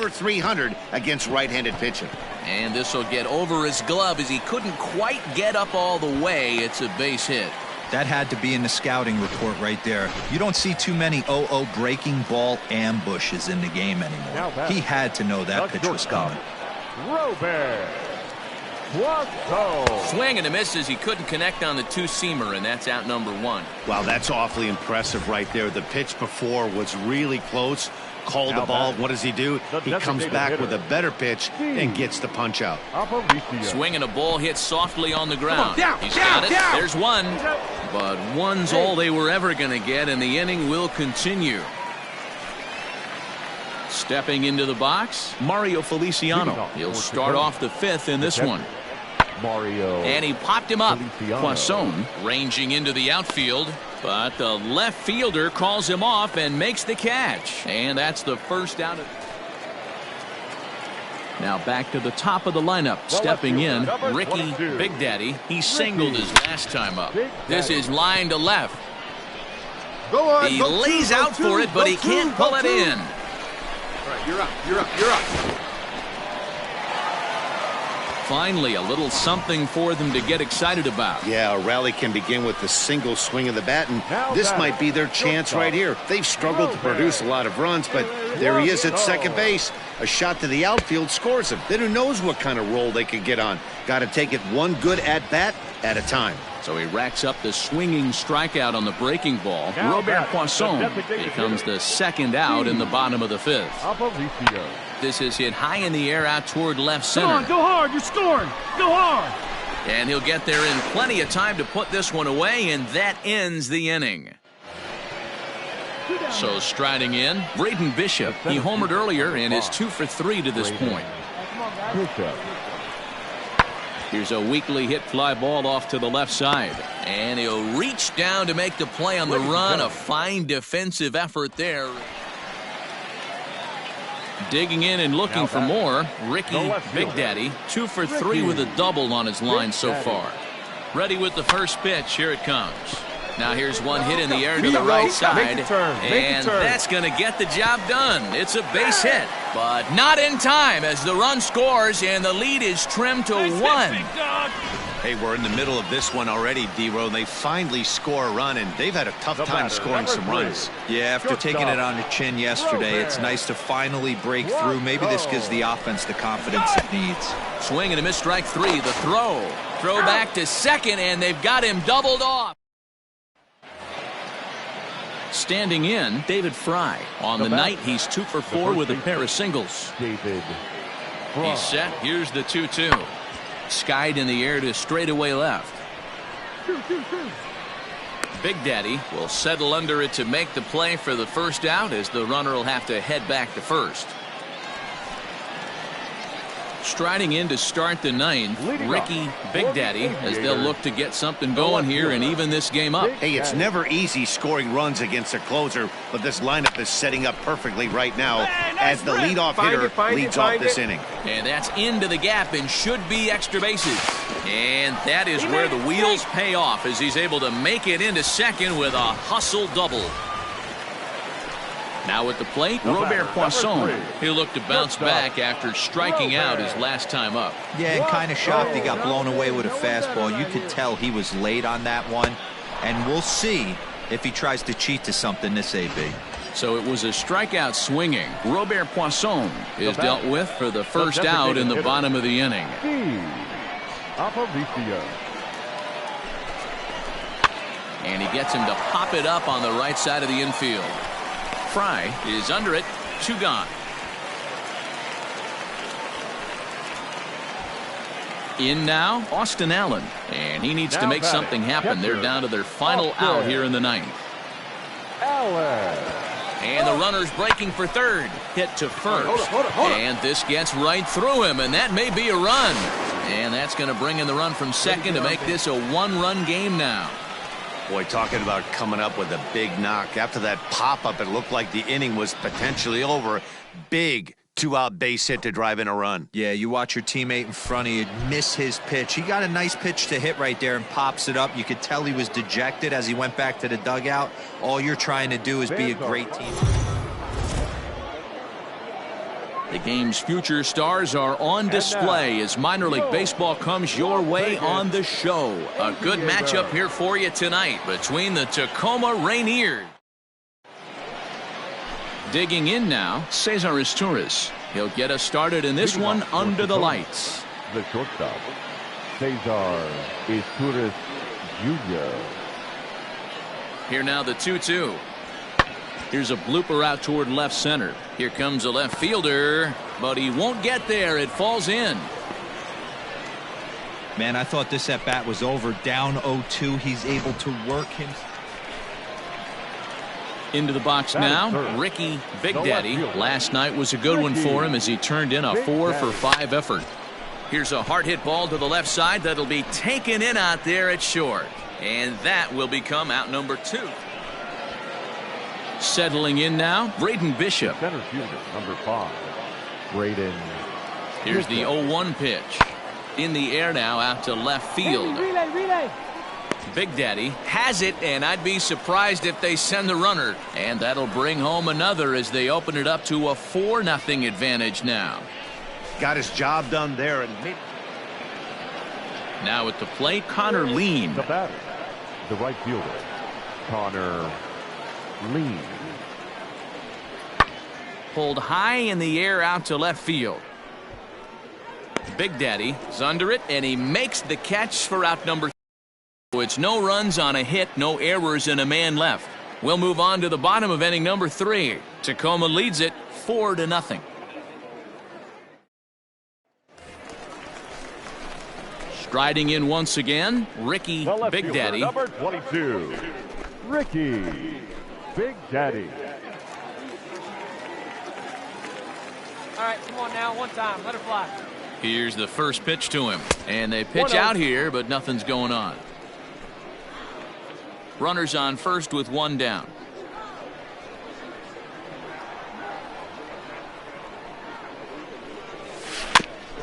over 300 against right-handed pitching. And this will get over his glove as he couldn't quite get up all the way. It's a base hit. That had to be in the scouting report right there. You don't see too many 0-0 breaking ball ambushes in the game anymore. He had to know that pitch was coming. Swing and a miss as he couldn't connect on the two-seamer, and that's out number one. Wow, that's awfully impressive right there. The pitch before was really close. Called the ball. What does he do? He comes back with a better pitch and gets the punch out. Swing and a ball hit softly on the ground. He's got it. There's one. But one's all they were ever going to get, and the inning will continue. Stepping into the box, Mario Feliciano. He'll start off the fifth in this one. And he popped him up. Poisson ranging into the outfield, but the left fielder calls him off and makes the catch. And that's the first out. Now back to the top of the lineup. Stepping in, Ricky Big Daddy. He singled his last time up. This is line to left. He lays out for it, but he can't pull it in. All right, you're up. Finally, a little something for them to get excited about. Yeah, a rally can begin with the single swing of the bat, and this might be their chance right here. They've struggled to produce a lot of runs, but there he is at second base. A shot to the outfield scores him. Then who knows what kind of roll they could get on. Got to take it one good at-bat at a time. So he racks up the swinging strikeout on the breaking ball. Robert Poisson becomes the second out in the bottom of the fifth. This is hit high in the air out toward left center. Come on, go hard, you're scoring. Go hard. And he'll get there in plenty of time to put this one away, and that ends the inning. So striding in, Braden Bishop. He homered earlier and is 2 for 3 to this point. Here's a weakly hit fly ball off to the left side. And he'll reach down to make the play on the run. A fine defensive effort there. Digging in and looking for more, Ricky Big Daddy. 2 for 3 with a double on his line so far. Ready with the first pitch. Here it comes. Now here's one hit in the air to the right side, and that's going to get the job done. It's a base hit, but not in time as the run scores and the lead is trimmed to 1. Hey, we're in the middle of this one already, D-Row. They finally score a run, and they've had a tough time scoring some runs. Yeah, after taking it on the chin yesterday, it's nice to finally break through. Maybe this gives the offense the confidence it needs. Swing and a miss, strike 3. The throw back to second, and they've got him doubled off. Standing in, David Fry. On the night, he's 2 for 4 with a pair of singles. He's set. Here's the 2-2. Skied in the air to straightaway left. Big Daddy will settle under it to make the play for the first out as the runner will have to head back to first. Striding in to start the ninth, Ricky Big Daddy, as they'll look to get something going here and even this game up. Hey, it's never easy scoring runs against a closer, but this lineup is setting up perfectly right now as the leadoff hitter leads off this inning. And that's into the gap and should be extra bases. And that is where the wheels pay off as he's able to make it into second with a hustle double. Now at the plate, Robert Poisson. He'll look to bounce back after striking out his last time up. Yeah, and kind of shocked he got blown away with a fastball. You could tell he was late on that one. And we'll see if he tries to cheat to something this AB. So it was a strikeout swinging. Robert Poisson is dealt with for the first out in the bottom of the inning. And he gets him to pop it up on the right side of the infield. Fry is under it. 2 gone. In now, Austin Allen. And he needs to make something happen. They're down to their final out here in the ninth. And the runner's breaking for third. Hit to first. And this gets right through him, and that may be a run. And that's going to bring in the run from second to make this a 1-run game now. Boy, talking about coming up with a big knock. After that pop-up, it looked like the inning was potentially over. Big 2-out base hit to drive in a run. Yeah, you watch your teammate in front of you miss his pitch. He got a nice pitch to hit right there and pops it up. You could tell he was dejected as he went back to the dugout. All you're trying to do is be a great team. The game's future stars are on display as minor league baseball comes your way on the show. A good matchup here for you tonight between the Tacoma Rainiers. Digging in now, Cesar Izturis. He'll get us started in this one under the lights. The shortstop, Cesar Izturis Jr. Here now the 2-2. Here's a blooper out toward left center. Here comes a left fielder, but he won't get there. It falls in. Man, I thought this at bat was over. Down 0-2. He's able to work him. Into the box now, Ricky Big Daddy. Last night was a good one for him as he turned in a 4-for-5 effort. Here's a hard hit ball to the left side that'll be taken in out there at short. And that will become out number 2. Settling in now, Braden Bishop. Center fielder, number 5, Braden. Here's the 0-1 pitch. In the air now out to left field. Relay. Big Daddy has it, and I'd be surprised if they send the runner. And that'll bring home another as they open it up to a 4-0 advantage now. Got his job done there. And now at the plate, Connor Lean. The batter, the right fielder, Connor Lean. Pulled high in the air out to left field. Big Daddy is under it, and he makes the catch for out number 3. It's no runs on a hit, no errors, and a man left. We'll move on to the bottom of inning number 3. Tacoma leads it 4-0. Striding in once again, Ricky Big fielder, Daddy. number 22, Ricky Big Daddy. All right, come on now, one time, let her fly. Here's the first pitch to him, and they pitch out here, but nothing's going on. Runners on first with 1 down.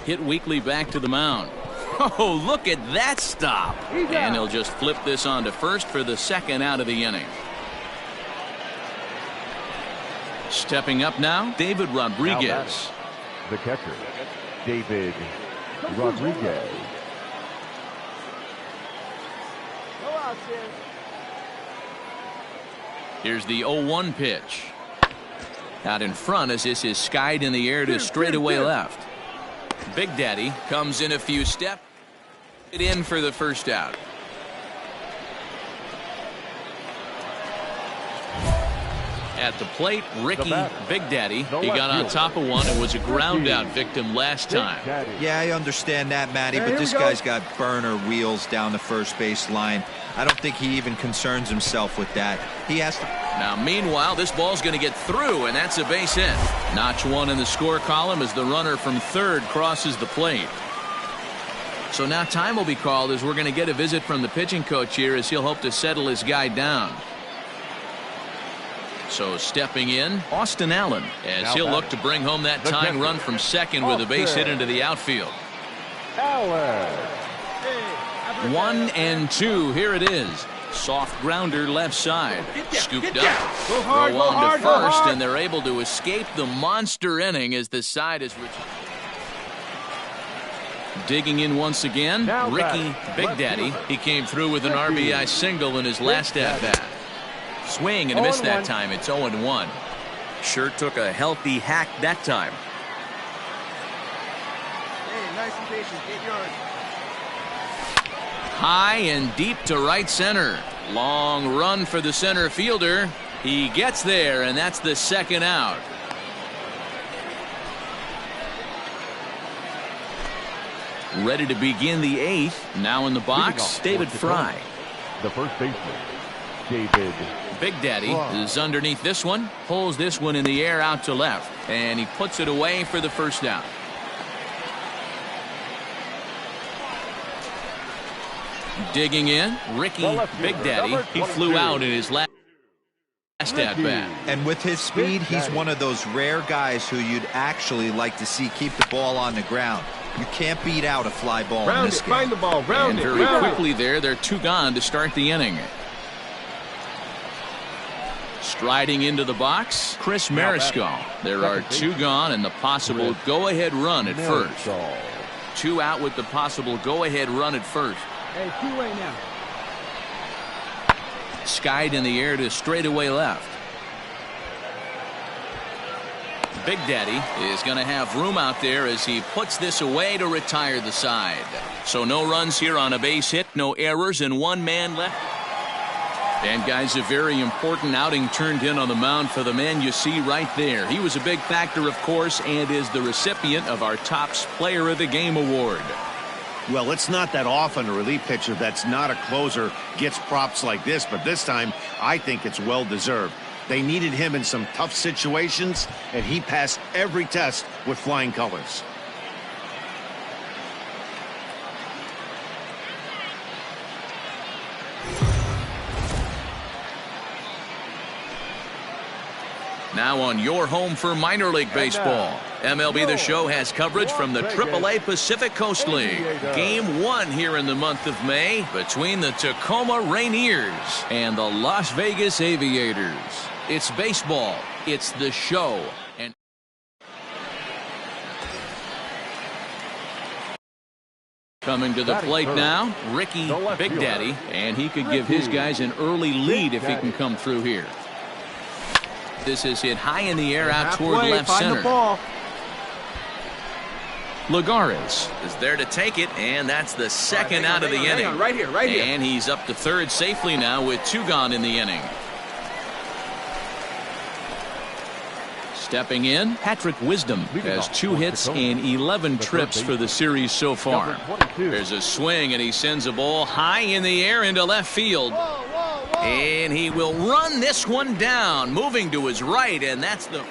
Hit weakly back to the mound. Oh, look at that stop. And he'll just flip this on to first for the second out of the inning. Stepping up now, David Rodriguez. The catcher, David Rodriguez. Here's the 0-1 pitch. Out in front as this is skied in the air to straightaway left. Big Daddy comes in a few steps. It in for the first out. At the plate, Ricky Big Daddy. He got on top of one and was a ground out victim last time. Yeah, I understand that, Matty, but this guy's got burner wheels down the first base line. I don't think he even concerns himself with that. He has to. Now, meanwhile, this ball's going to get through, and that's a base hit. Notch 1 in the score column as the runner from third crosses the plate. So now time will be called as we're going to get a visit from the pitching coach here as he'll hope to settle his guy down. So stepping in, Austin Allen, as he'll look to bring home that tying run from second with a base hit into the outfield. Allen. 1-2. Here it is. Soft grounder left side. Scooped up. Throw on to first, and they're able to escape the monster inning as the side is returned. Digging in once again, Ricky Big Daddy. He came through with an RBI single in his last at-bat. Swing and a miss that time. It's 0-1. Sure took a healthy hack that time. Hey, nice and patient. 8 yards. High and deep to right center. Long run for the center fielder. He gets there, and that's the second out. Ready to begin the 8th. Now in the box, David Fry. The first baseman, David. Big Daddy is underneath this one. Pulls this one in the air out to left. And he puts it away for the first out. Digging in, Ricky Big Daddy. He flew out in his last at-bat. And with his speed, he's one of those rare guys who you'd actually like to see keep the ball on the ground. You can't beat out a fly ball in this game. Find the ball. And very quickly there, they're 2 gone to start the inning. Striding into the box, Chris Mariscal. There are 2 gone and the possible go-ahead run at first. 2 out with the possible go-ahead run at first. Hey, 2-way now. Skied in the air to straightaway left. Big Daddy is going to have room out there as he puts this away to retire the side. So no runs here on a base hit, no errors, and 1 man left. And guys, a very important outing turned in on the mound for the man you see right there. He was a big factor, of course, and is the recipient of our Topps Player of the Game award. Well, it's not that often a relief pitcher that's not a closer gets props like this, but this time I think it's well deserved. They needed him in some tough situations, and he passed every test with flying colors. Now on your home for minor league baseball. MLB The Show has coverage from the AAA Pacific Coast League. Game 1 here in the month of May between the Tacoma Rainiers and the Las Vegas Aviators. It's baseball. It's the show. And coming to the plate now, Ricky Big Daddy, and he could give his guys an early lead if he can come through here. This is hit high in the air out toward left center. Lagares is there to take it, and that's the second out of the inning. Right here. And he's up to third safely now with 2 gone in the inning. Stepping in, Patrick Wisdom has 2 hits and 11 trips for the series so far. There's a swing, and he sends a ball high in the air into left field. And he will run this one down, moving to his right, and that's the...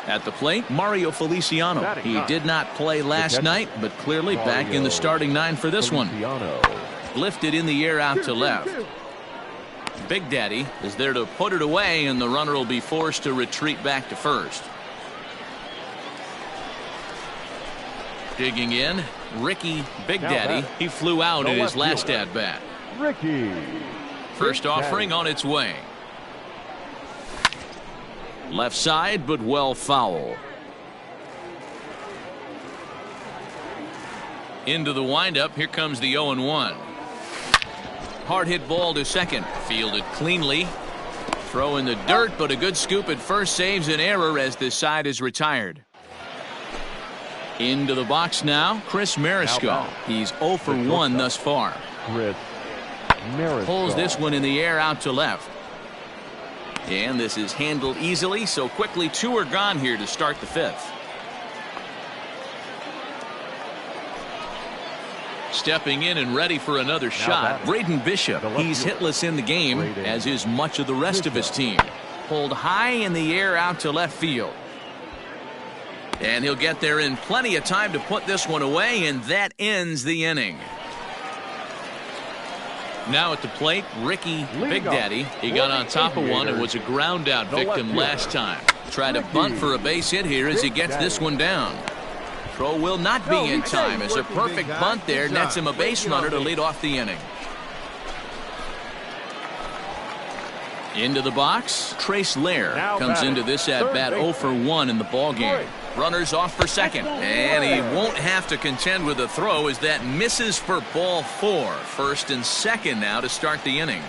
At the plate, Mario Feliciano. He did not play last night, but clearly back in the starting 9 for this one. Lifted in the air out to left. Big Daddy is there to put it away, and the runner will be forced to retreat back to first. Digging in, Ricky Big Daddy. He flew out at his last at-bat. Ricky. First offering on its way. Left side, but well foul. Into the windup. Here comes the 0-1. Hard hit ball to second. Fielded cleanly. Throw in the dirt, but a good scoop at first saves an error as this side is retired. Into the box now, Chris Mariscal. He's 0 for 1 thus far. Chris Mariscal pulls this one in the air out to left. And this is handled easily, so quickly 2 are gone here to start the 5th. Stepping in and ready for another shot, Braden Bishop. He's hitless in the game, as is much of the rest of his team. Pulled high in the air out to left field. And he'll get there in plenty of time to put this one away, and that ends the inning. Now at the plate, Ricky Big Daddy. He got on top of one and was a ground out victim last time. Try to bunt for a base hit here as he gets this one down. Throw will not be in time as a perfect bunt there nets him a base runner to lead off the inning. Into the box, Trace Lair comes into this at bat 0 for 1 in the ball game. Runners off for second, and he won't have to contend with a throw as that misses for ball 4. First and second now to start the inning.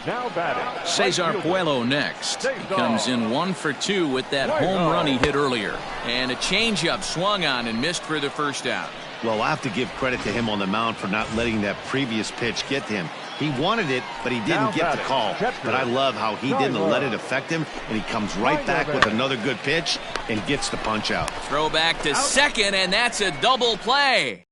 Now batting, Cesar Puello next. He comes in 1 for 2 with that home run he hit earlier. And a changeup swung on and missed for the first out. Well, I have to give credit to him on the mound for not letting that previous pitch get to him. He wanted it, but he didn't get the call. But I love how he didn't let it affect him, and he comes right back with another good pitch and gets the punch out. Throw back to second, and that's a double play.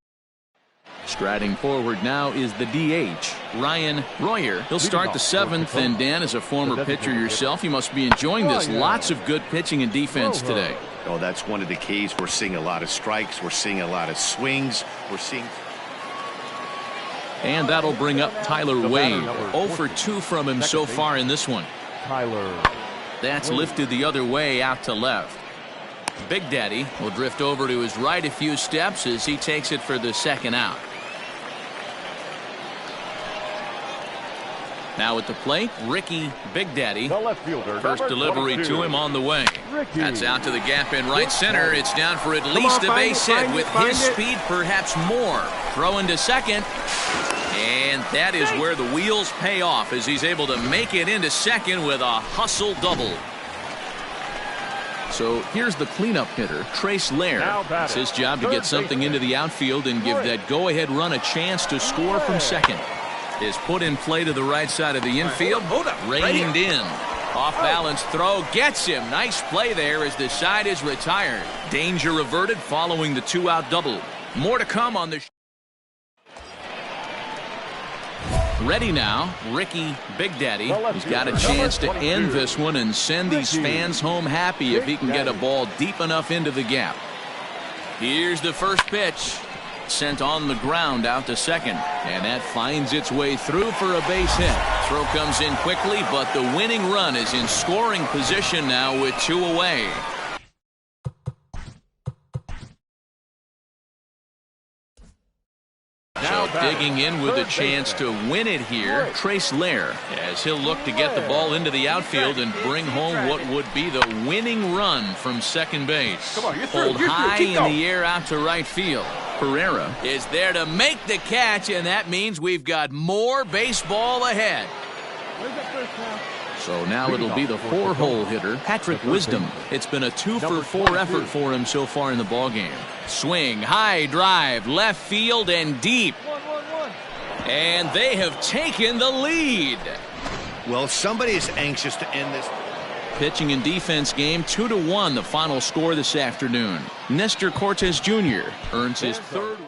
Striding forward now is the DH, Ryan Royer. He'll start the 7th, and Dan, as a former pitcher yourself, you must be enjoying this. Lots of good pitching and defense today. Oh, that's one of the keys. We're seeing a lot of strikes. We're seeing a lot of swings. We're seeing... And that'll bring up Tyler Wade. 0 for 2 from him so far in this one. That's lifted the other way out to left. Big Daddy will drift over to his right a few steps as he takes it for the second out. Now at the plate, Ricky Big Daddy. The left fielder, First delivery to him on the way. That's out to the gap in right center. It's down for at least a base hit. With his speed, perhaps more. Throw into second. And that is where the wheels pay off as he's able to make it into second with a hustle double. So here's the cleanup hitter, Trace Lair. It's his job to get something into the outfield and give that go-ahead run a chance to score from second. Is put in play to the right side of the infield. Reined in. Off-balance throw gets him. Nice play there as the side is retired. Danger averted following the two-out double. More to come on the Ready now, Ricky Big Daddy. He's got a chance to end this one and send these fans home happy if he can get a ball deep enough into the gap. Here's the first pitch. Sent on the ground out to second. And that finds its way through for a base hit. Throw comes in quickly, but the winning run is in scoring position now with two away. So digging in with a chance to win it here, Trace Lair, as he'll look to get the ball into the outfield and bring home what would be the winning run from second base. Pulled high in the air out to right field. Pereira is there to make the catch, and that means we've got more baseball ahead. So now it'll be the four-hole hitter, Patrick Wisdom. It's been a 2-for-4 effort for him so far in the ballgame. Swing, high drive, left field and deep. And they have taken the lead. Well, somebody is anxious to end this. Pitching and defense game 2-1, the final score this afternoon. Nestor Cortes Jr. earns his third.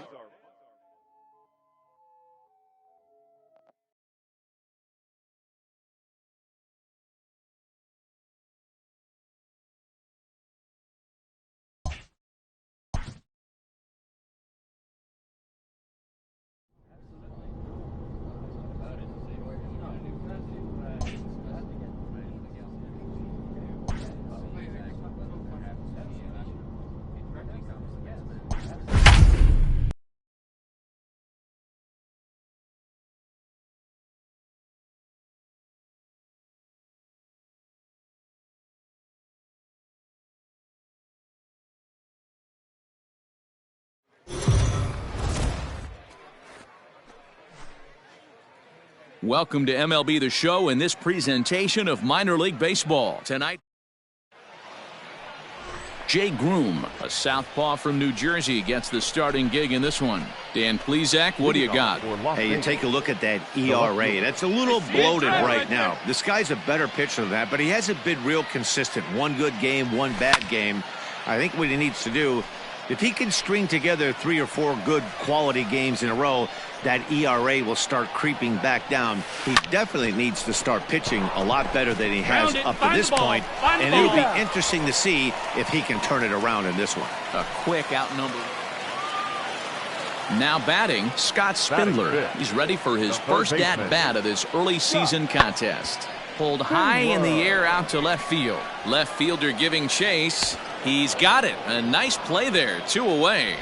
Welcome to MLB The Show in this presentation of minor league baseball. Tonight, Jay Groom, a southpaw from New Jersey, gets the starting gig in this one. Dan Plesac, what do you got? Hey, you take a look at that ERA. That's a little bloated right now. This guy's a better pitcher than that, but he hasn't been real consistent. One good game, one bad game. I think what he needs to do, if he can string together 3 or 4 good quality games in a row, that ERA will start creeping back down. He definitely needs to start pitching a lot better than he has up to this point, and it'll be interesting to see if he can turn it around in this one. A quick outnumber. Now batting, Scott Spindler. He's ready for his first at-bat of this early season contest. Pulled high in the air out to left field. Left fielder giving chase. He's got it. A nice play there. 2 away.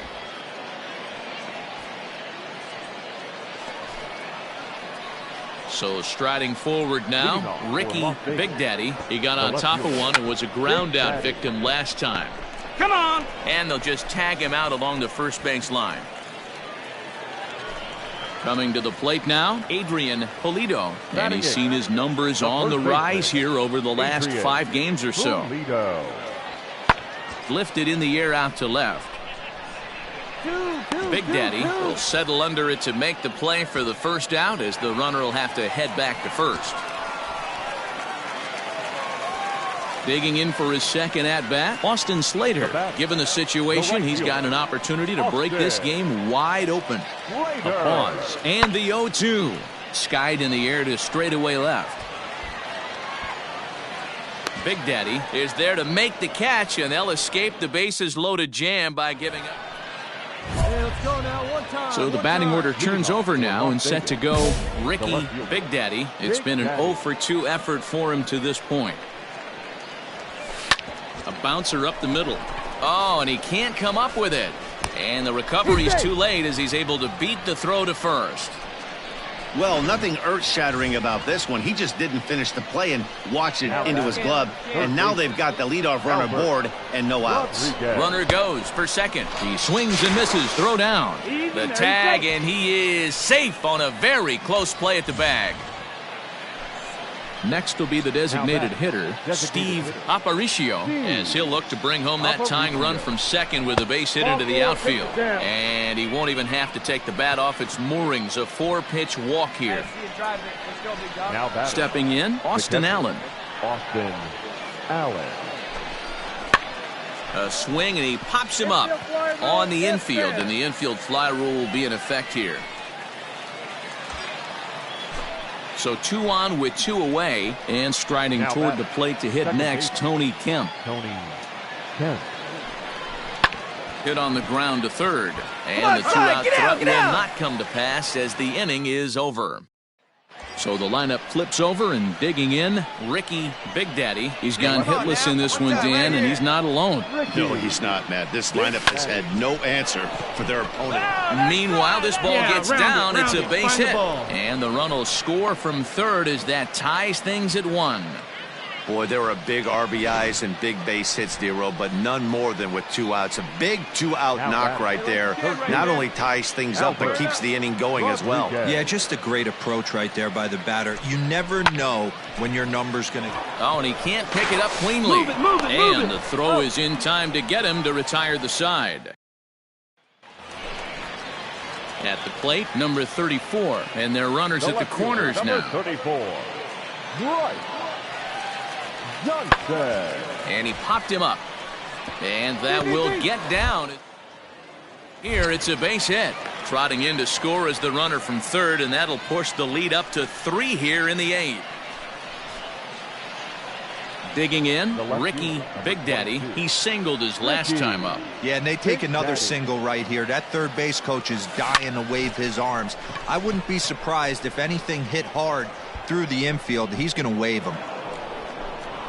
So striding forward now, Ricky Big Daddy. He got on top of one and was a ground out victim last time. Come on! And they'll just tag him out along the first base line. Coming to the plate now, Adrian Pulido. And he's seen his numbers on the rise here over the last 5 games or so. Lifted in the air out to left. Big Daddy will settle under it to make the play for the first out, as the runner will have to head back to first. Digging in for his second at-bat, Austin Slater. Given the situation, he's got an opportunity to break this game wide open. A pause, and the 0-2. Skied in the air to straightaway left. Big Daddy is there to make the catch, and they'll escape the bases loaded jam by giving up. So the batting order turns over now, and set to go Ricky Big Daddy. It's been an 0-for-2 effort for him to this point. A bouncer up the middle. Oh, and he can't come up with it. And the recovery's too late as he's able to beat the throw to first. Well, nothing earth-shattering about this one. He just didn't finish the play and watched it into his glove. And now they've got the leadoff runner aboard and no outs. Runner goes for second. He swings and misses. Throw down. The tag, and he is safe on a very close play at the bag. Next will be the designated hitter, Steve Aparicio, as he'll look to bring home that tying run from second with a base hit into the outfield. And he won't even have to take the bat off its moorings. A 4-pitch walk here. Stepping in, Austin Allen. Austin Allen. A swing, and he pops him up on the infield, and the infield fly rule will be in effect here. So 2 on with 2 away, and striding toward the plate to hit next, Tony Kemp. Hit on the ground to third, and the 2-out threat will not come to pass as the inning is over. So the lineup flips over, and digging in, Ricky Big Daddy. He's gone hitless in this one, Dan, and he's not alone. No, he's not, Matt. This lineup has had no answer for their opponent. Meanwhile, this ball gets down. It's a base hit, and the run will score from third as that ties things at 1. Boy, there are big RBIs and big base hits, D-Row, but none more than with 2 outs. A big 2-out knock right there. Not only ties things up, but keeps the inning going as well. Yeah, just a great approach right there by the batter. You never know when your number's going to... Oh, and he can't pick it up cleanly. And the throw is in time to get him to retire the side. At the plate, number 34, and their runners at the corners now. 34. Right. Johnson. And he popped him up. And that will get down. Here, it's a base hit. Trotting in to score is the runner from third, and that'll push the lead up to 3 here in the 8th. Digging in, Ricky Big Daddy. He singled his last time up. Yeah, and they take another single right here. That third base coach is dying to wave his arms. I wouldn't be surprised if anything hit hard through the infield. He's going to wave him.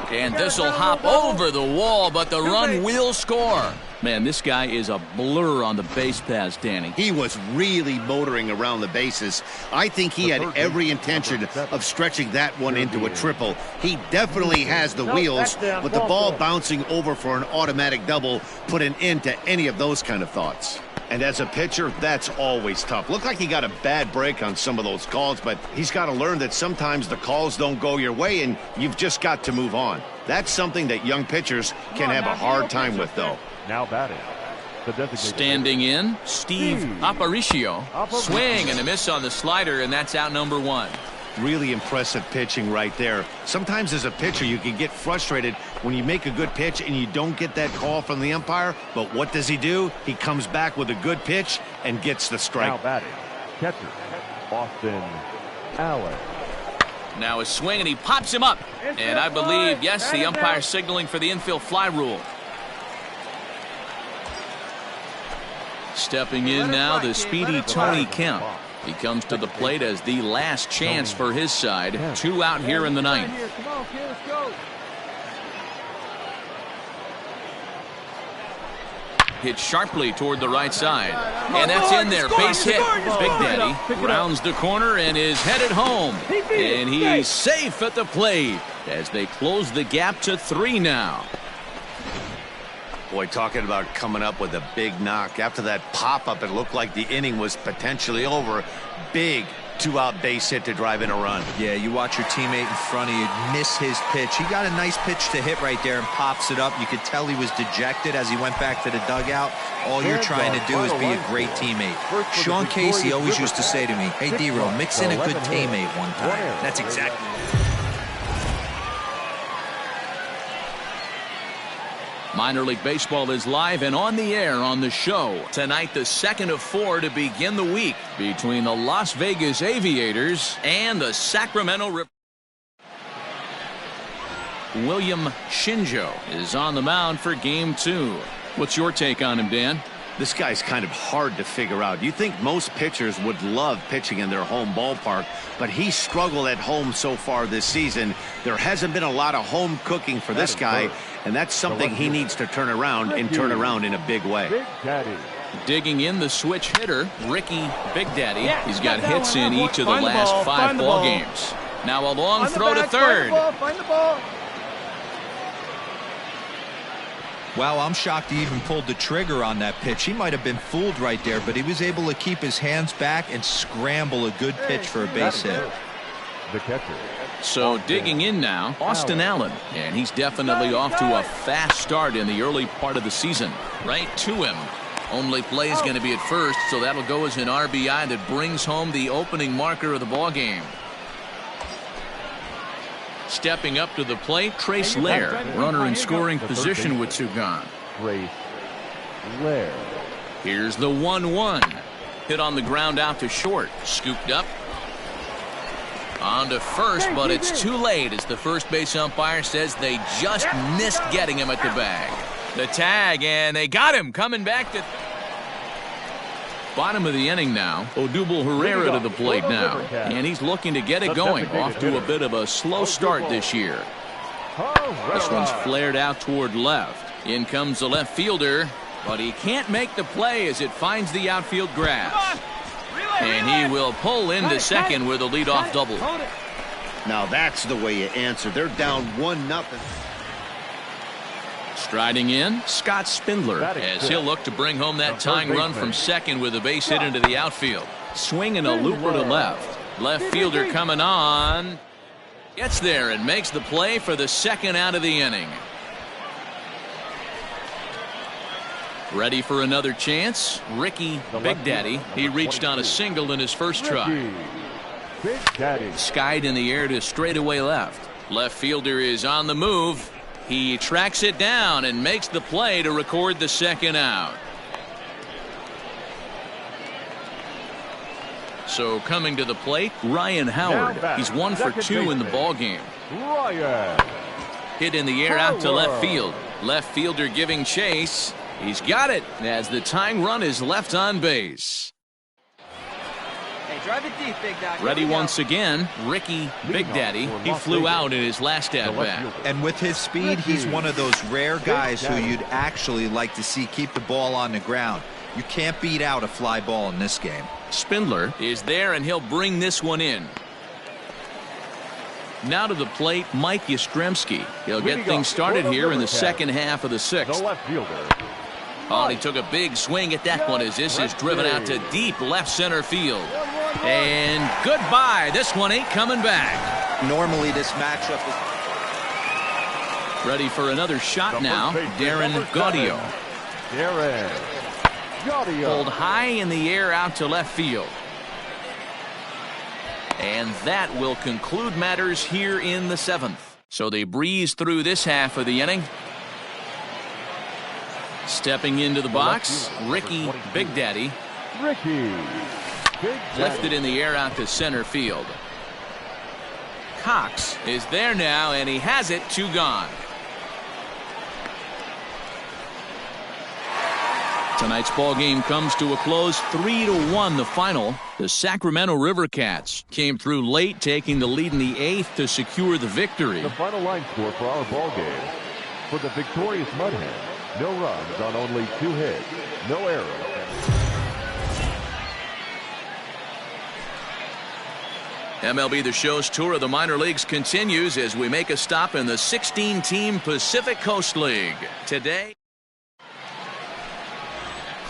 And this will hop over the wall, but the run will score. Man, this guy is a blur on the base paths, Danny. He was really motoring around the bases. I think he had every intention of stretching that one into a triple. He definitely has the wheels, but the ball bouncing over for an automatic double put an end to any of those kind of thoughts. And as a pitcher, that's always tough. Looked like he got a bad break on some of those calls, but he's got to learn that sometimes the calls don't go your way, and you've just got to move on. That's something that young pitchers can have a hard time with, though. Now batting. Standing in, Steve Aparicio. Swing and a miss on the slider, and that's out number 1. Really impressive pitching right there. Sometimes as a pitcher you can get frustrated when you make a good pitch and you don't get that call from the umpire, but what does he do? He comes back with a good pitch and gets the strike. Now batting, catcher Austin Allen. Now a swing, and he pops him up, and I believe, yes, the umpire signaling for the infield fly rule. Stepping in now, the speedy Tony Kemp. He comes to the plate as the last chance for his side. 2 out here in the 9th. Hit sharply toward the right side. And that's in there. Base hit. Big Daddy rounds the corner and is headed home. And he's safe at the plate as they close the gap to 3 now. Boy, talking about coming up with a big knock. After that pop-up, it looked like the inning was potentially over. Big 2-out base hit to drive in a run. Yeah, you watch your teammate in front of you miss his pitch. He got a nice pitch to hit right there and pops it up. You could tell he was dejected as he went back to the dugout. All you're trying to do is be a great teammate. Sean Casey always used to say to me, hey, D-Row, mix in a good teammate one time. That's exactly Minor League Baseball is live and on the air on the show. Tonight, the second of 4 to begin the week between the Las Vegas Aviators and the Sacramento Rip. William Shinjo is on the mound for Game 2. What's your take on him, Dan? This guy's kind of hard to figure out. You think most pitchers would love pitching in their home ballpark, but he struggled at home so far this season. There hasn't been a lot of home cooking for this guy, and that's something he needs to turn around and turn around in a big way. Big Daddy. Digging in the switch hitter, Ricky Big Daddy. He's got hits in each of the last 5 ball games. Now a long throw to third. Find the ball. Wow, I'm shocked he even pulled the trigger on that pitch. He might have been fooled right there, but he was able to keep his hands back and scramble a good pitch for a base hit. The catcher. So digging in now, Austin Allen. And he's definitely off to a fast start in the early part of the season. Right to him. Only play is going to be at first, so that'll go as an RBI that brings home the opening marker of the ball game. Stepping up to the plate, Trace Lair, runner in scoring position with 2 gone. Trace Lair. Here's the 1-1. Hit on the ground out to short. Scooped up. On to first, but it's too late as the first base umpire says they just missed getting him at the bag. The tag, and they got him coming back to bottom of the inning now. Odubel Herrera to the plate now, and he's looking to get it going. Off to a bit of a slow start this year. This one's flared out toward left. In comes the left fielder, but he can't make the play as it finds the outfield grass. And he will pull into second with a leadoff double. Now that's the way you answer. They're down 1-0. Striding in, Scott Spindler, as he'll look to bring home that tying run from second with a base hit into the outfield. Swinging a looper to left. Left fielder coming on. Gets there and makes the play for the second out of the inning. Ready for another chance? Ricky Big Daddy. He reached on a single in his first try. Big Daddy. Skied in the air to straightaway left. Left fielder is on the move. He tracks it down and makes the play to record the second out. So coming to the plate, Ryan Howard. He's 1 for 2 in the ball game. Ryan. Hit in the air out to left field. Left fielder giving chase. He's got it as the tying run is left on base. Hey, drive it deep, Big Dog. Ready once again, Ricky Big Daddy. He flew out in his last at-bat. And with his speed, he's one of those rare guys who you'd actually like to see keep the ball on the ground. You can't beat out a fly ball in this game. Spindler is there, and he'll bring this one in. Now to the plate, Mike Yastrzemski. He'll get things started here in the second half of the 6th. The left fielder. Oh, he took a big swing at that one as this is driven out to deep left center field. And goodbye. This one ain't coming back. Normally this matchup is... Ready for another shot now. Darren Gaudio. Darren Gaudio. Pulled high in the air out to left field. And that will conclude matters here in the 7th. So they breeze through this half of the inning. Stepping into the box, Ricky Big Daddy. Ricky Big Daddy. Left it in the air out to center field. Cox is there now, and he has it. 2 gone. Tonight's ball game comes to a close, 3-1 the final. The Sacramento River Cats came through late, taking the lead in the 8th to secure the victory. The final line score for our ball game. For the victorious Mudhens, no runs on only 2 hits, no errors. MLB The Show's tour of the minor leagues continues as we make a stop in the 16-team Pacific Coast League. Today,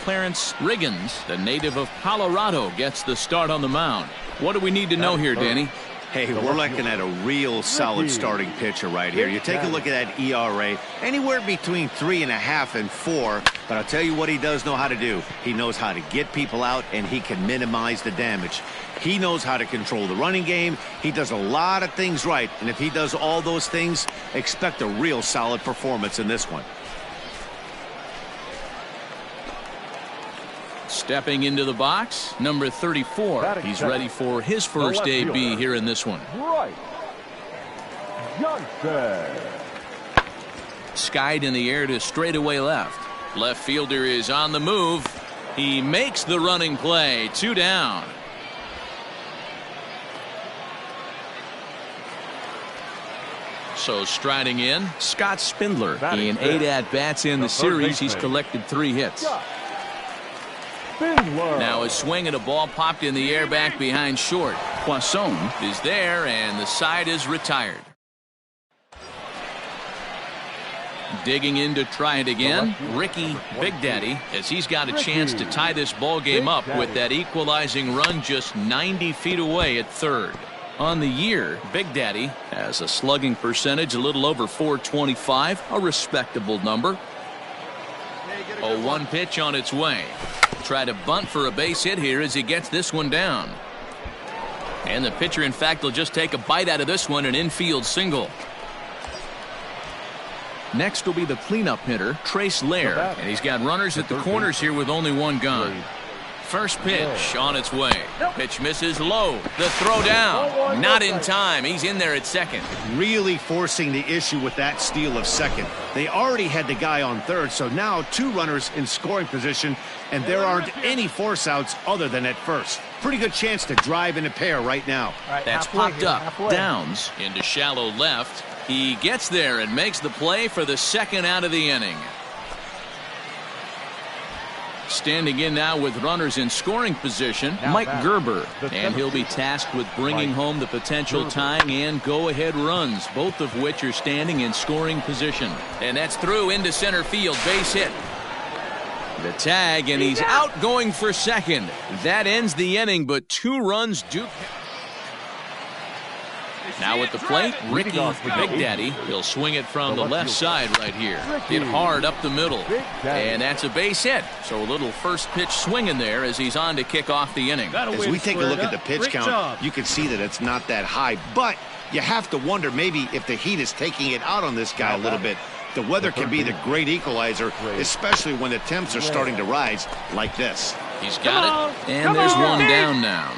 Clarence Riggins, the native of Colorado, gets the start on the mound. What do we need to know here, Danny? Hey, we're looking at a real solid starting pitcher right here. You take a look at that ERA, anywhere between 3.5 and 4. But I'll tell you what he does know how to do. He knows how to get people out, and he can minimize the damage. He knows how to control the running game. He does a lot of things right. And if he does all those things, expect a real solid performance in this one. Stepping into the box, number 34. He's ready for his first AB here in this one. Right. Johnson. Skied in the air to straightaway left. Left fielder is on the move. He makes the running play. 2 down. So striding in, Scott Spindler. In 8 at-bats in the series, he's collected 3 hits. Now a swing and a ball popped in the air back behind short. Poisson is there, and the side is retired. Digging in to try it again, Ricky Big Daddy, as he's got a chance to tie this ball game up with that equalizing run just 90 feet away at third. On the year, Big Daddy has a slugging percentage a little over .425, a respectable number. 0-1 pitch on its way. Try to bunt for a base hit here as he gets this one down. And the pitcher, in fact, will just take a bite out of this one, an infield single. Next will be the cleanup hitter, Trace Lair, and he's got runners at the corners here with only one gone. First pitch on its way. Pitch misses low. The throw down. Not in time. He's in there at second. Really forcing the issue with that steal of second. They already had the guy on third, so now 2 runners in scoring position, and there aren't any force outs other than at first. Pretty good chance to drive in a pair right now. That's popped up. Downs into shallow left. He gets there and makes the play for the second out of the inning. Standing in now with runners in scoring position, Mike Gerber, and he'll be tasked with bringing home the potential tying and go-ahead runs, both of which are standing in scoring position. And that's through into center field, base hit. The tag, and he's out going for second. That ends the inning, but 2 runs do. Now at the plate, Ricky Big Daddy. He'll swing it from the left side right here. Hit hard up the middle. And that's a base hit. So a little first pitch swing in there as he's on to kick off the inning. As we take a look at the pitch count, you can see that it's not that high. But you have to wonder maybe if the heat is taking it out on this guy a little bit. The weather can be the great equalizer, especially when the temps are starting to rise like this. He's got it. And there's one down now.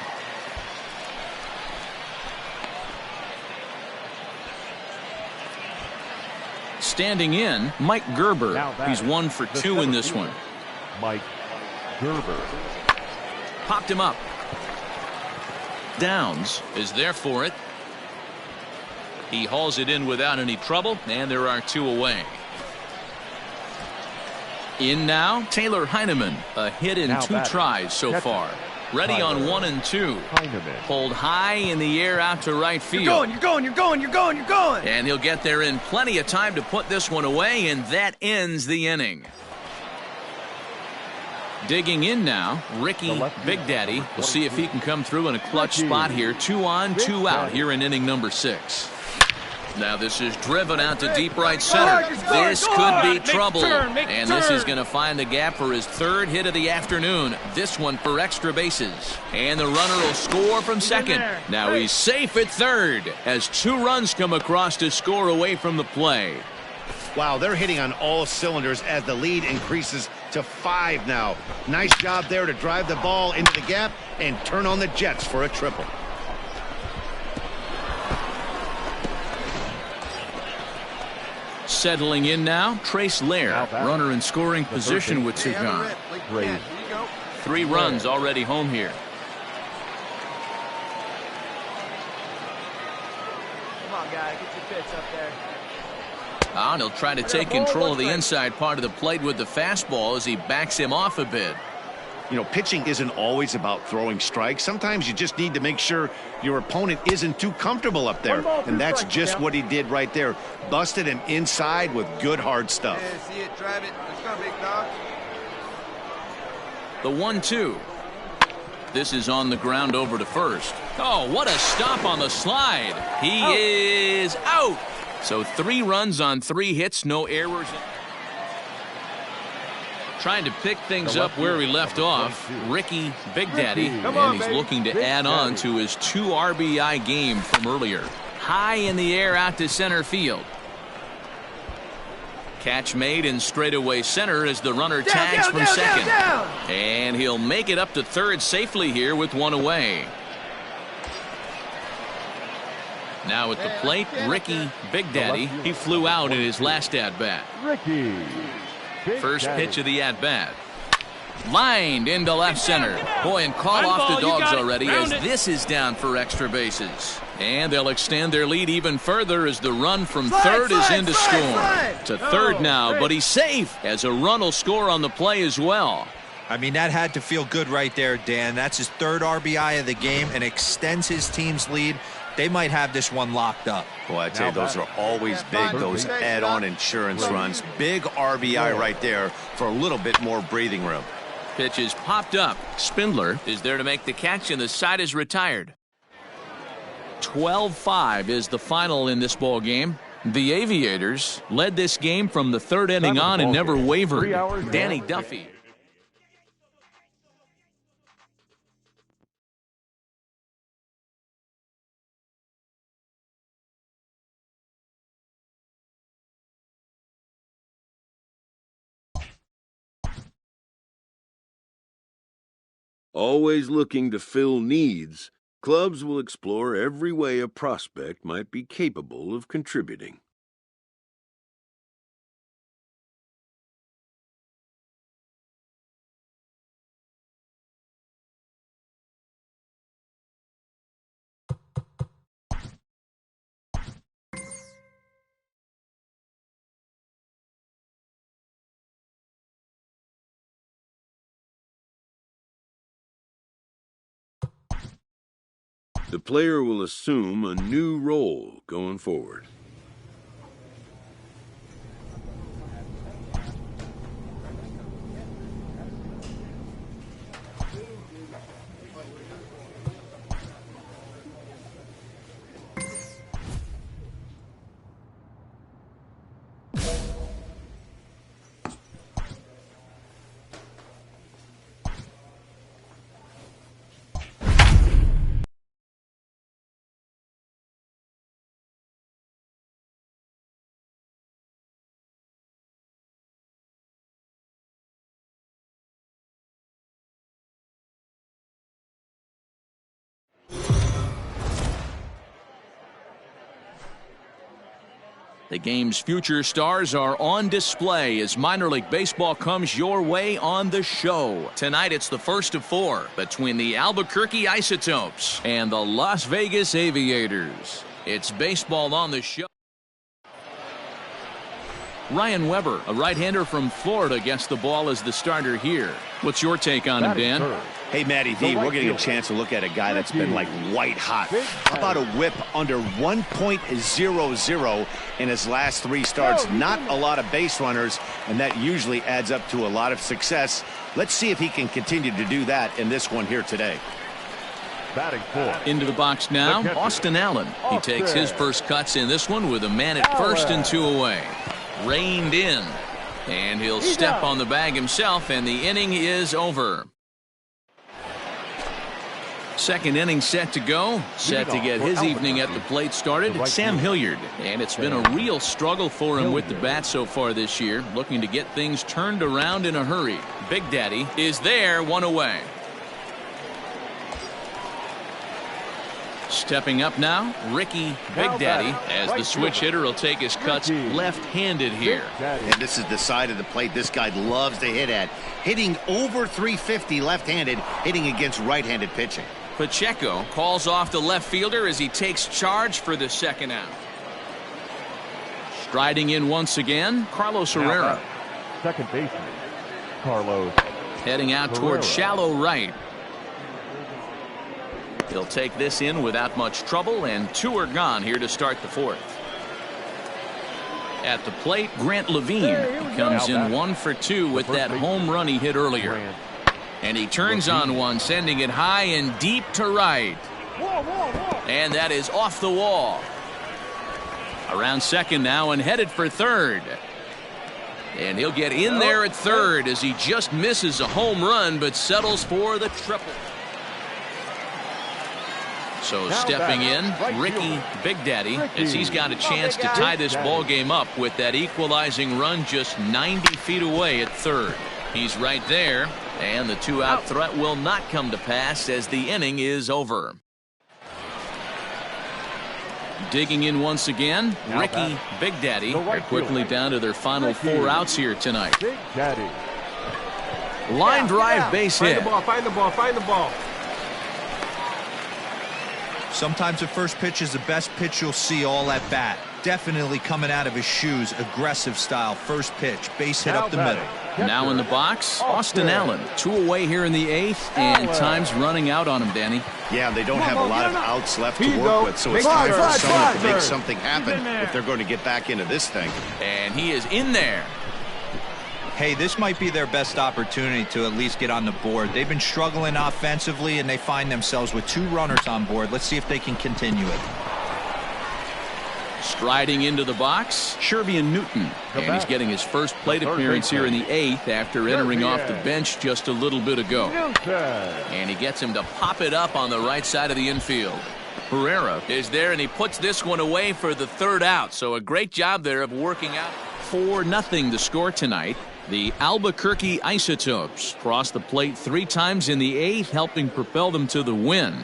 Standing in, Mike Gerber. He's 1 for 2 in this one. Mike Gerber. Popped him up. Downs is there for it. He hauls it in without any trouble, and there are 2 away. In now, Taylor Heineman. A hit in 2 tries so far. Ready on 1 and 2. Pulled high in the air out to right field. You're going. And he'll get there in plenty of time to put this one away, and that ends the inning. Digging in now, Ricky Big Daddy. We'll see if he can come through in a clutch spot here. 2 on, 2 out here in inning number 6. Now this is driven out to deep right center. This could be trouble. And this is going to find the gap for his 3rd hit of the afternoon. This one for extra bases. And the runner will score from second. Now he's safe at third as 2 runs come across to score away from the play. Wow, they're hitting on all cylinders as the lead increases to 5 now. Nice job there to drive the ball into the gap and turn on the Jets for a triple. Settling in now, Trace Lair, runner in scoring position with 2 gone. 3 runs already home here. Come on, guy, get your pitch up there. And he'll try to take control of the inside part of the plate with the fastball as he backs him off a bit. You know, pitching isn't always about throwing strikes. Sometimes you just need to make sure your opponent isn't too comfortable up there. And that's just what he did right there. Busted him inside with good hard stuff. Yeah, see it, drive it. Let's go, big dog. The 1-2. This is on the ground over to first. Oh, what a stop on the slide. He is out. So 3 runs on 3 hits, no errors. Trying to pick things up where he left off, Ricky Big Daddy, and he's looking to add on to his 2 RBI game from earlier. High in the air out to center field. Catch made in straightaway center as the runner tags from second. And he'll make it up to third safely here with 1 away. Now at the plate, Ricky Big Daddy. He flew out in his last at-bat. First pitch of the at-bat. Lined into left center. Boy, and call off the dogs already as this is down for extra bases. And they'll extend their lead even further as the run from third is in to score. To third now, but he's safe as a run will score on the play as well. I mean, that had to feel good right there, Dan. That's his 3rd RBI of the game and extends his team's lead. They might have this one locked up. Well, I tell you, those are always big, those add-on insurance runs. Big RBI right there for a little bit more breathing room. Pitch is popped up. Spindler is there to make the catch, and the side is retired. 12-5 is the final in this ball game. The Aviators led this game from the 3rd inning on and never wavered. Danny Duffy. Always looking to fill needs, clubs will explore every way a prospect might be capable of contributing. The player will assume a new role going forward. The game's future stars are on display as minor league baseball comes your way on the show. Tonight it's the first of 4 between the Albuquerque Isotopes and the Las Vegas Aviators. It's baseball on the show. Ryan Weber, a right-hander from Florida, gets the ball as the starter here. What's your take on him, Dan? Hey, Matty V, we're getting a chance to look at a guy that's been like white hot. How about a whip under 1.00 in his last 3 starts? Not a lot of base runners, and that usually adds up to a lot of success. Let's see if he can continue to do that in this one here today. Batting 4. Into the box now, Austin Allen. He takes his first cuts in this one with a man at first and 2 away. Reined in, and he'll step on the bag himself, and the inning is over. Second inning set to go. Set to get his evening at the plate started, Sam Hilliard. And it's been a real struggle for him with the bat so far this year, looking to get things turned around in a hurry. Big Daddy is there, 1 away. Stepping up now, Ricky Big Daddy, as the switch hitter will take his cuts left-handed here. And this is the side of the plate this guy loves to hit at. Hitting over 350 left-handed, hitting against right-handed pitching. Pacheco calls off the left fielder as he takes charge for the second out. Striding in once again, Carlos Herrera. Second baseman, Carlos. Heading out towards shallow right. He'll take this in without much trouble, and 2 are gone here to start the 4th. At the plate, Grant Levine. He comes in 1 for 2 with that home run he hit earlier. And he turns on one, sending it high and deep to right. And that is off the wall. Around second now and headed for third. And he'll get in there at third as he just misses a home run but settles for the triple. So stepping in, Ricky Big Daddy, as he's got a chance to tie this ball game up with that equalizing run just 90 feet away at third. He's right there, and the 2-out threat will not come to pass as the inning is over. Digging in once again, Ricky Big Daddy. They're quickly down to their final 4 outs here tonight. Big Daddy. Line drive base hit. Find the ball. Sometimes the first pitch is the best pitch you'll see all at bat. Definitely coming out of his shoes, aggressive style. First pitch, base hit up the middle. Now in the box, Austin Allen. 2 away here in the 8th, and time's running out on him, Danny. Yeah, they don't have a lot of outs left to work with, so it's time for someone to make something happen if they're going to get back into this thing. And he is in there. Hey, this might be their best opportunity to at least get on the board. They've been struggling offensively, and they find themselves with 2 runners on board. Let's see if they can continue it. Striding into the box, Shervian Newton. And he's getting his first plate appearance here in the 8th after entering off the bench just a little bit ago. And he gets him to pop it up on the right side of the infield. Herrera is there, and he puts this one away for the 3rd out. So a great job there of working out. 4-0 the score tonight. The Albuquerque Isotopes crossed the plate 3 times in the 8th, helping propel them to the win.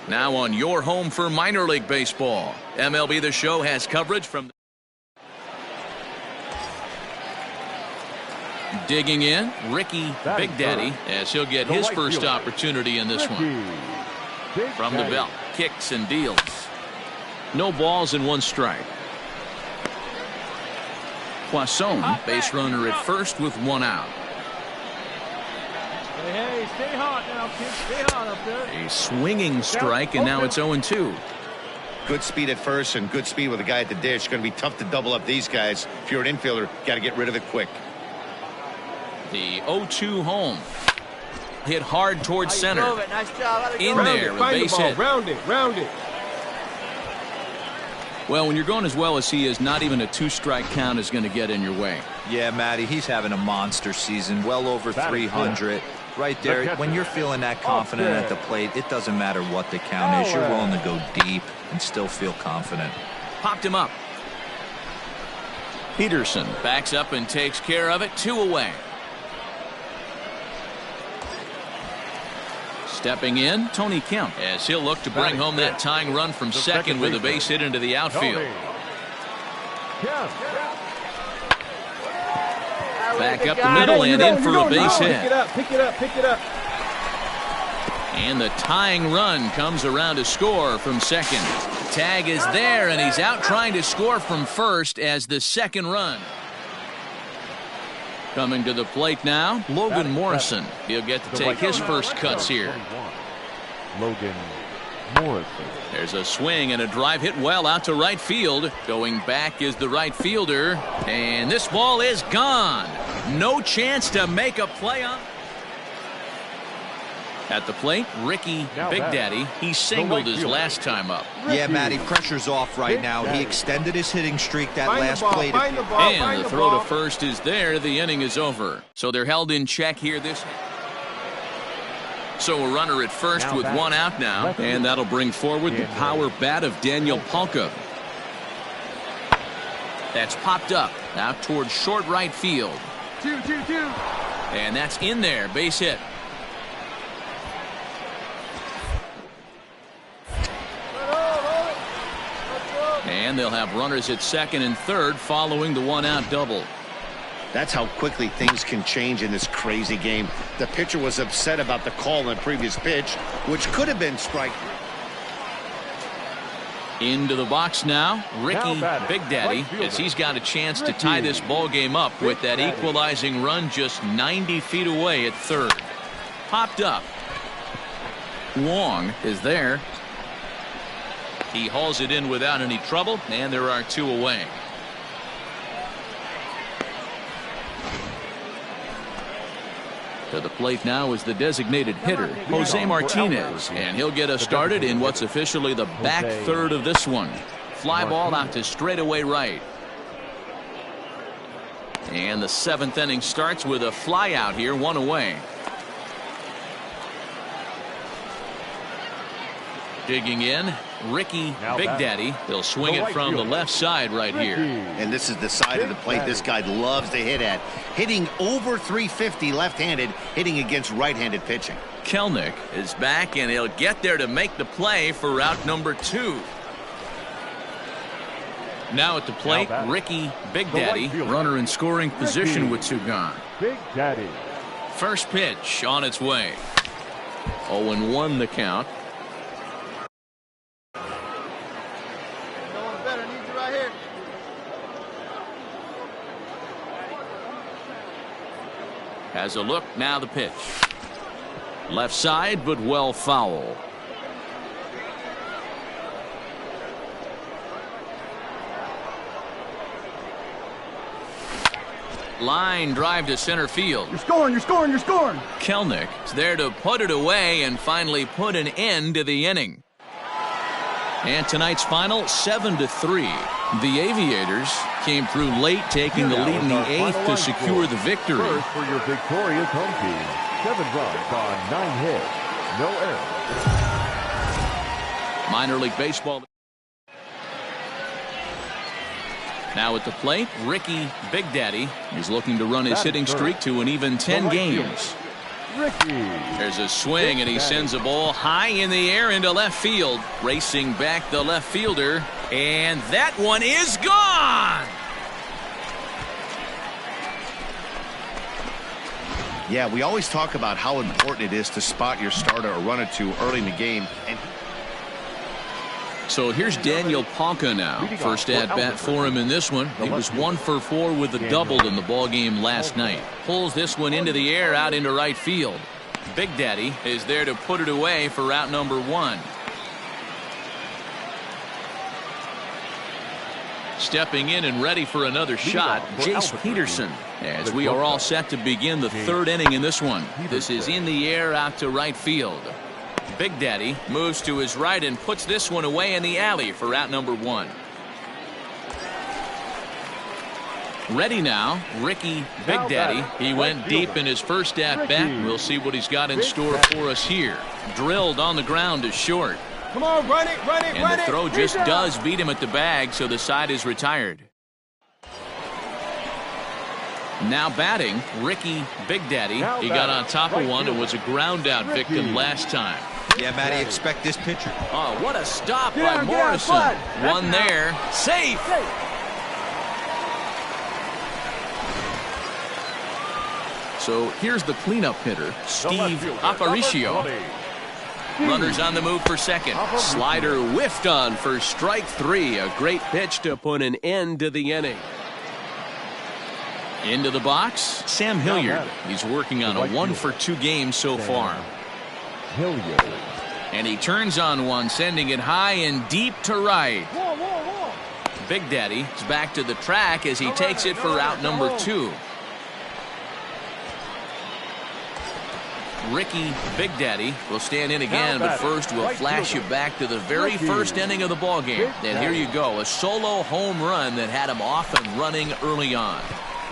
Now on your home for minor league baseball, MLB The Show has coverage from digging in, Ricky Big Daddy, as he'll get his first opportunity in this one. From the belt, kicks and deals. No balls and 1 strike. Poisson, base runner at first with 1 out. Hey, stay hot now, kids. Stay hot up there. A swinging strike, and now it's 0-2. Good speed at first and good speed with a guy at the dish. Going to be tough to double up these guys. If you're an infielder, got to get rid of it quick. The 0-2 home. Hit hard towards center. Nice job. In there, a base hit. Round it. Well, when you're going as well as he is, not even a 2-strike count is going to get in your way. Yeah, Matty, he's having a monster season, well over 300. Right there, when you're feeling that confident at the plate, it doesn't matter what the count is. You're willing to go deep and still feel confident. Popped him up. Peterson backs up and takes care of it. 2 away. Stepping in, Tony Kemp, as he'll look to bring home that tying run from second with a base hit into the outfield. Back up the middle and in for a base hit. Pick it up. And the tying run comes around to score from second. Tag is there, and he's out trying to score from first as the second run. Coming to the plate now, Logan Morrison. He'll get to take his first cuts here. Logan Morrison. There's a swing and a drive hit well out to right field. Going back is the right fielder, and this ball is gone. No chance to make a play on. At the plate, Ricky Big Daddy. He singled his last time up. Yeah, Matty, pressure's off right now. He extended his hitting streak that last plate. And the throw to first is there. The inning is over. So they're held in check here this. So a runner at first with 1 out now. And that'll bring forward the power bat of Daniel Palka. That's popped up out towards short right field. 2-2-2. And that's in there. Base hit. And they'll have runners at second and third following the 1-out double. That's how quickly things can change in this crazy game. The pitcher was upset about the call on the previous pitch, which could have been strike. Into the box now, Ricky Big Daddy, as he's got a chance to tie this ball game up with that equalizing run just 90 feet away at third. Popped up. Wong is there. He hauls it in without any trouble, and there are 2 away. To the plate now is the designated hitter, Jose Martinez, and he'll get us started in what's officially the back third of this one. Fly ball out to straightaway right. And the 7th inning starts with a fly out here, 1 away. Digging in, Ricky Big Daddy. He'll swing it from the left side right here. And this is the side of the plate this guy loves to hit at. Hitting over 350 left-handed, hitting against right-handed pitching. Kelnick is back, and he'll get there to make the play for route number 2. Now at the plate, Ricky Big Daddy, runner in scoring position with 2 gone. Big Daddy. First pitch on its way. 0-1 the count. Has a look, now the pitch. Left side, but well foul. Line drive to center field. You're scoring, you're scoring, you're scoring. Kelnick is there to put it away and finally put an end to the inning. And tonight's final, 7-3. The Aviators came through late, taking the lead in the 8th to secure the victory. First for your victorious home team. 7 runs on 9 hits. No errors. Minor League Baseball. Now at the plate, Ricky Big Daddy is looking to run his hitting streak to an even 10 games. Ricky. There's a swing, and he sends a ball high in the air into left field. Racing back the left fielder, and that one is gone! Yeah, we always talk about how important it is to spot your starter or run it to early in the game. And so here's Daniel Ponca now. First at bat for him in this one. He was 1 for 4 with a double in the ball game last night. Pulls this one into the air out into right field. Big Daddy is there to put it away for out number 1. Stepping in and ready for another shot, Jace Peterson, as we are all set to begin the 3rd inning in this one. This is in the air out to right field. Big Daddy moves to his right and puts this one away in the alley for out number 1. Ready now, Ricky Big Daddy. He went deep in his first at bat. We'll see what he's got in store for us here. Drilled on the ground to short. Come on, run it, run it, and the throw just does beat him at the bag, so the side is retired. Now batting, Ricky Big Daddy. He got on top of one and was a ground out victim last time. Yeah, Matty, expect this pitcher. Oh, what a stop by Morrison. One there. Safe. So here's the cleanup hitter, Steve Aparicio. Runners on the move for second. Slider whiffed on for strike 3. A great pitch to put an end to the inning. Into the box, Sam Hilliard. He's working on a 1 for 2 game so far. Hilliard. And he turns on one, sending it high and deep to right. Big Daddy is back to the track as he takes it for out number 2. Ricky Big Daddy will stand in again, but first we'll flash you back to the very first inning of the ball game. And here you go, a solo home run that had him off and running early on.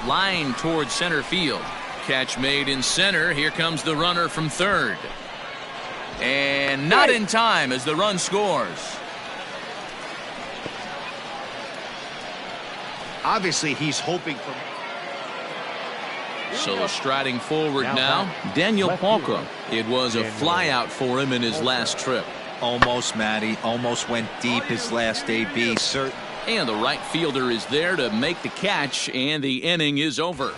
Line towards center field. Catch made in center. Here comes the runner from third. And not in time as the run scores. obviously he's hoping for. So striding forward now, Daniel Ponca. It was a flyout for him in his last trip. Almost, Matty. Almost went deep his last AB. And the right fielder is there to make the catch, and the inning is over.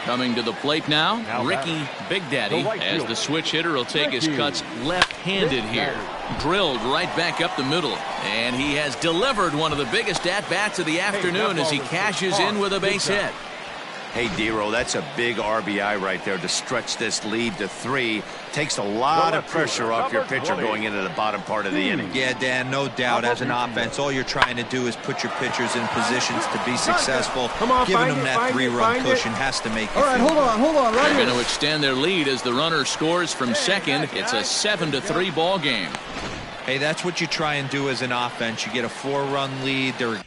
Coming to the plate now, Ricky Big Daddy, as the switch hitter will take his cuts left-handed here. Drilled right back up the middle, and he has delivered one of the biggest at-bats of the afternoon as he cashes in with a base hit. Hey, Dero, that's a big RBI right there to stretch this lead to 3. Takes a lot of pressure off your pitcher going into the bottom part of the inning. Yeah, Dan, no doubt. As an offense, all you're trying to do is put your pitchers in positions to be successful. Giving them that 3-run cushion has to make it. All right, hold on. They're going to extend their lead as the runner scores from second. It's a 7-3 ball game. Hey, that's what you try and do as an offense. You get a 4-run lead. They're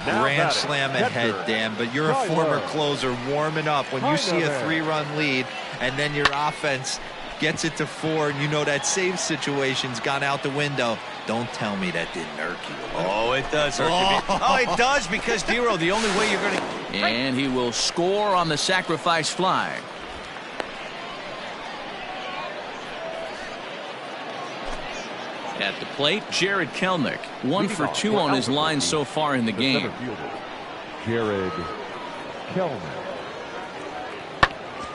grand slam ahead, Dan, but you're a former closer warming up. When you see a 3-run lead and then your offense gets it to 4 and you know that save situation's gone out the window, don't tell me that didn't irk you. Oh, it does irk me. Oh, it does, because, Dero, the only way you're going to... And he will score on the sacrifice fly. At the plate, Jared Kelnick, 1 for 2 on his line so far in the game. Jared Kelnick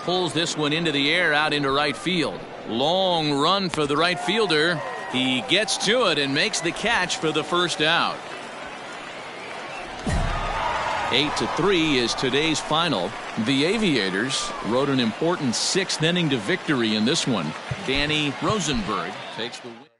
pulls this one into the air out into right field. Long run for the right fielder. He gets to it and makes the catch for the first out. 8-3 is today's final. The Aviators rode an important 6th inning to victory in this one. Danny Rosenberg takes the win.